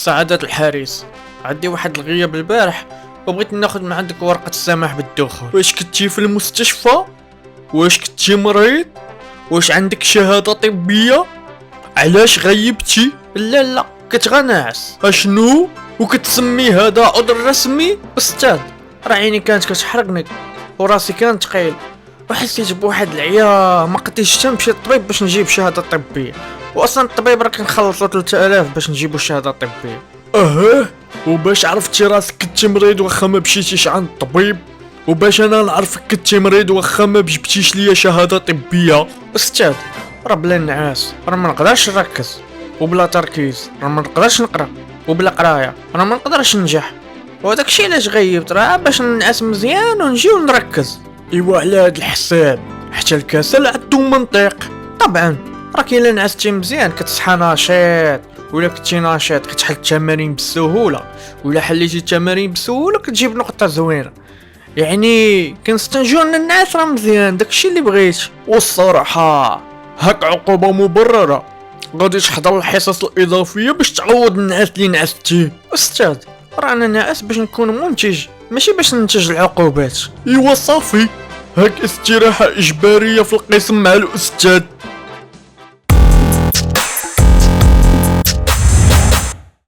سعادة الحارس، عندي واحد الغياب البارح وبغيت ناخد من عندك ورقة السماح بالدخول. واش كنتي في المستشفى؟ واش كنتي مريض؟ واش عندك شهادة طبية؟ علاش غيبتي؟ لا كتغناعس. اشنو؟ وكتسمي هذا عذر رسمي؟ استاذ راه عيني كانت كتحرقني وراسي كان ثقيل وحسيت بواحد العيا، ما قديتش حتى نمشي للطبيب باش نجيب شهادة طبية، واصلا الطبيب راه كنخلصو 3000 باش نجيبو شهادة طبية. وباش عرفتي راسك كنتي مريض واخا ما مشيتيش عند الطبيب؟ وباش انا نعرفك كنتي مريض واخا ما جبتيش ليا شهادة طبية؟ استاذ راه بلا النعاس راه ما نقدرش نركز، وبلا تركيز راه ما نقدرش نقرا، وبلا قرايه راه ما نقدرش ننجح، وهداك الشيء علاش غيبت، راه باش ننعس مزيان ونجي ونركز. ايوا على هاد الحساب حتى الكسل عندو منطق. طبعا راه كي الا نعستي مزيان كتصحى نشيط، ولا كنتي نشيط كتحل التمارين بالسهوله، ولا حليتي التمارين بسهوله كتجيب نقطه زوينه. يعني كنستنجو ان الناس راه مزيان، داكشي اللي بغيت. والصراحه هاك عقوبه مبرره، غادي تحضر الحصص الاضافيه باش تعوض النعاس اللي نعستيه. استاذ راه انا ناعس باش نكون منتج ماشي باش ننتج العقوبات. ايوا صافي، هاك استراحه اجباريه في القسم مع الاستاذ.